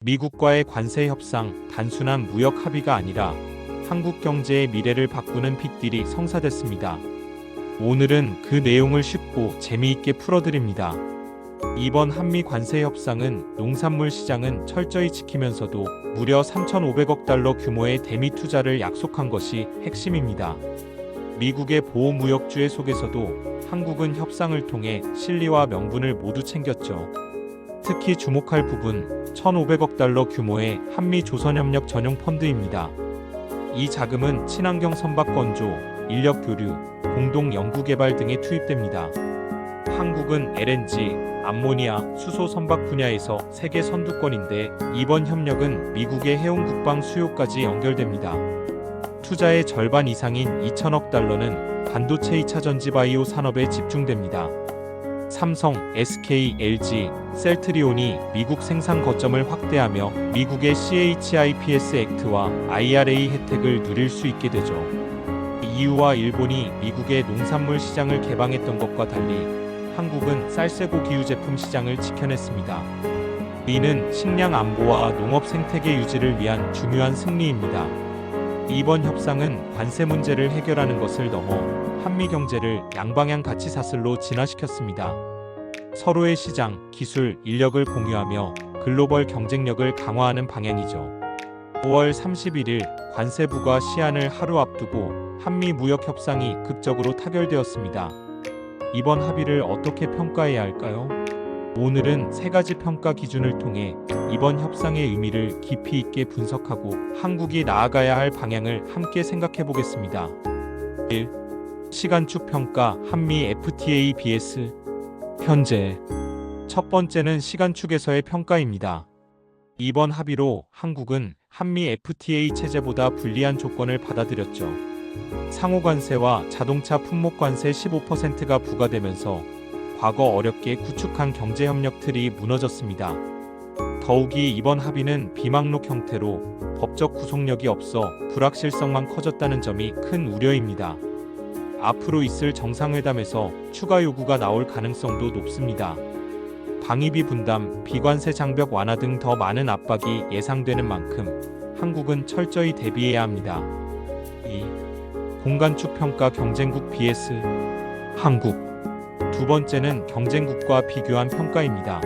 미국과의 관세 협상, 단순한 무역 합의가 아니라 한국 경제의 미래를 바꾸는 빅딜이 성사됐습니다. 오늘은 그 내용을 쉽고 재미있게 풀어드립니다. 이번 한미 관세 협상은 농산물 시장은 철저히 지키면서도 무려 3,500억 달러 규모의 대미 투자를 약속한 것이 핵심입니다. 미국의 보호무역주의 속에서도 한국은 협상을 통해 실리와 명분을 모두 챙겼죠. 특히 주목할 부분 1,500억 달러 규모의 한미 조선협력 전용 펀드입니다. 이 자금은 친환경 선박 건조, 인력 교류, 공동 연구개발 등에 투입됩니다. 한국은 LNG, 암모니아, 수소 선박 분야에서 세계 선두권인데 이번 협력은 미국의 해운 국방 수요까지 연결됩니다. 투자의 절반 이상인 2천억 달러는 반도체 2차 전지 바이오 산업에 집중됩니다. 삼성, SK, LG, 셀트리온이 미국 생산 거점을 확대하며 미국의 CHIPS 액트와 IRA 혜택을 누릴 수 있게 되죠. EU와 일본이 미국의 농산물 시장을 개방했던 것과 달리 한국은 쌀세고 기후 제품 시장을 지켜냈습니다. 이는 식량 안보와 농업 생태계 유지를 위한 중요한 승리입니다. 이번 협상은 관세 문제를 해결하는 것을 넘어 한미 경제를 양방향 가치 사슬로 진화시켰습니다. 서로의 시장, 기술, 인력을 공유하며 글로벌 경쟁력을 강화하는 방향이죠. 5월 31일 관세부가 시한을 하루 앞두고 한미 무역 협상이 급적으로 타결되었습니다. 이번 합의를 어떻게 평가해야 할까요? 오늘은 세 가지 평가 기준을 통해 이번 협상의 의미를 깊이 있게 분석하고 한국이 나아가야 할 방향을 함께 생각해 보겠습니다. 1. 시간축 평가 한미 FTA vs 현재. 첫 번째는 시간축에서의 평가입니다. 이번 합의로 한국은 한미 FTA 체제보다 불리한 조건을 받아들였죠. 상호관세와 자동차 품목관세 15%가 부과되면서 과거 어렵게 구축한 경제협력 틀이 무너졌습니다. 더욱이 이번 합의는 비망록 형태로 법적 구속력이 없어 불확실성만 커졌다는 점이 큰 우려입니다. 앞으로 있을 정상회담에서 추가 요구가 나올 가능성도 높습니다. 방위비 분담, 비관세 장벽 완화 등 더 많은 압박이 예상되는 만큼 한국은 철저히 대비해야 합니다. 2. 공간축 평가 경쟁국 vs 한국. 두 번째는 경쟁국과 비교한 평가입니다.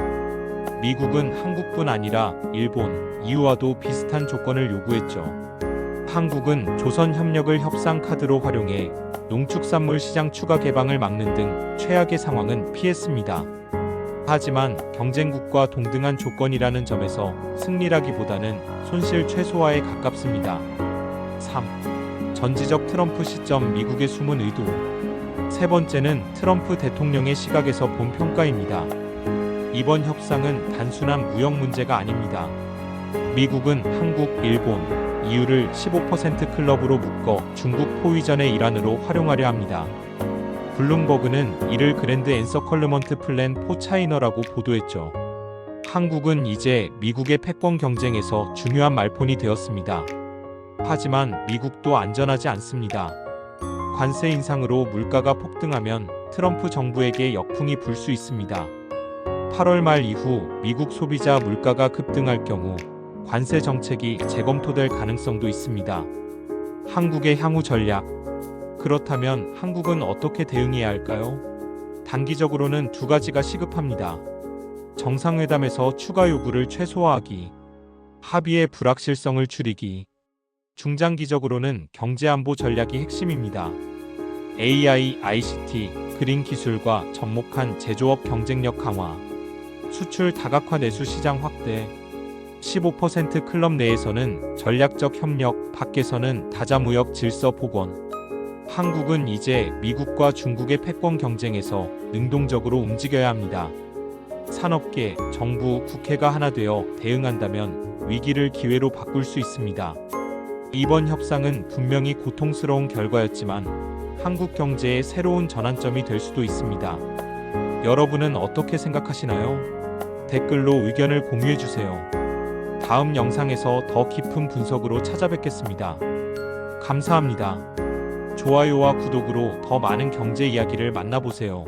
미국은 한국뿐 아니라 일본, EU와도 비슷한 조건을 요구했죠. 한국은 조선협력을 협상 카드로 활용해 농축산물 시장 추가 개방을 막는 등 최악의 상황은 피했습니다. 하지만 경쟁국과 동등한 조건이라는 점에서 승리라기보다는 손실 최소화에 가깝습니다. 3. 전지적 트럼프 시점 미국의 숨은 의도. 세 번째는 트럼프 대통령의 시각에서 본 평가입니다. 이번 협상은 단순한 무역 문제가 아닙니다. 미국은 한국, 일본, EU를 15% 클럽으로 묶어 중국 포위전의 일환으로 활용하려 합니다. 블룸버그는 이를 그랜드 엔서컬르먼트 플랜 포 차이너라고 보도했죠. 한국은 이제 미국의 패권 경쟁에서 중요한 말폰이 되었습니다. 하지만 미국도 안전하지 않습니다. 관세 인상으로 물가가 폭등하면 트럼프 정부에게 역풍이 불 수 있습니다. 8월 말 이후 미국 소비자 물가가 급등할 경우 관세 정책이 재검토될 가능성도 있습니다. 한국의 향후 전략. 그렇다면 한국은 어떻게 대응해야 할까요? 단기적으로는 두 가지가 시급합니다. 정상회담에서 추가 요구를 최소화하기, 합의의 불확실성을 줄이기. 중장기적으로는 경제안보 전략이 핵심입니다. AI, ICT, 그린 기술과 접목한 제조업 경쟁력 강화, 수출 다각화 내수 시장 확대, 15% 클럽 내에서는 전략적 협력, 밖에서는 다자무역 질서 복원. 한국은 이제 미국과 중국의 패권 경쟁에서 능동적으로 움직여야 합니다. 산업계, 정부, 국회가 하나 되어 대응한다면 위기를 기회로 바꿀 수 있습니다. 이번 협상은 분명히 고통스러운 결과였지만 한국 경제의 새로운 전환점이 될 수도 있습니다. 여러분은 어떻게 생각하시나요? 댓글로 의견을 공유해주세요. 다음 영상에서 더 깊은 분석으로 찾아뵙겠습니다. 감사합니다. 좋아요와 구독으로 더 많은 경제 이야기를 만나보세요.